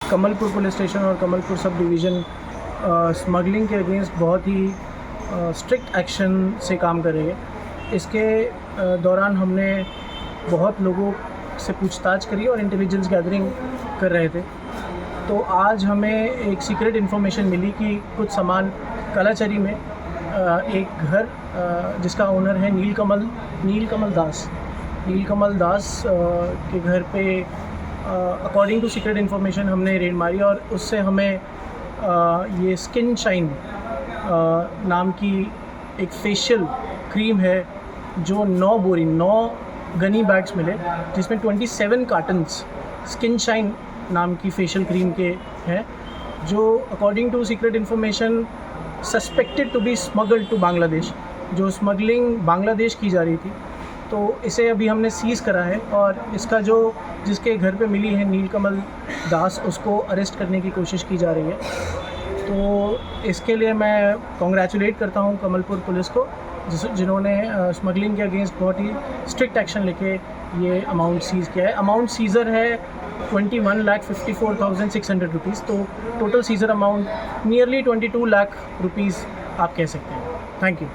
Kamalpur police station और Kamalpur sub division smuggling के against बहुत ही स्ट्रिक्ट एक्शन से काम करेंगे। इसके दौरान हमने बहुत लोगों से पूछताछ करी और इंटेलिजेंस गैदरिंग कर रहे थे। तो आज हमें एक सीक्रेट इन्फॉर्मेशन मिली कि कुछ सामान कालाचरी में एक घर जिसका ओनर है नीलकमल दास के घर पे अकॉर्डिंग टू सीक्रेट इन्फॉर्मेशन हमने रेड मारी और उससे हमें ये स्किन शाइन नाम की एक फेशियल क्रीम है जो 9 गनी बैग्स मिले, जिसमें 27 कार्टन्स स्किन शाइन नाम की फेशियल क्रीम के हैं, जो according to secret information suspected to be smuggled to Bangladesh, जो स्मगलिंग बांग्लादेश की जा रही थी। तो इसे अभी हमने सीज़ करा है और इसका जिसके घर पे मिली है नीलकमल दास, उसको अरेस्ट करने की कोशिश की जा रही है। तो इसके लिए मैं कॉन्ग्रेचुलेट करता हूँ कमलपुर पुलिस को, जिन्होंने स्मगलिंग के अगेंस्ट बहुत ही स्ट्रिक्ट एक्शन लेके ये अमाउंट सीज़ किया है। अमाउंट सीज़र है 21,54,600 रुपीज़। तो total seizure amount nearly 22 lakh rupees आप कह सकते हैं। Thank you.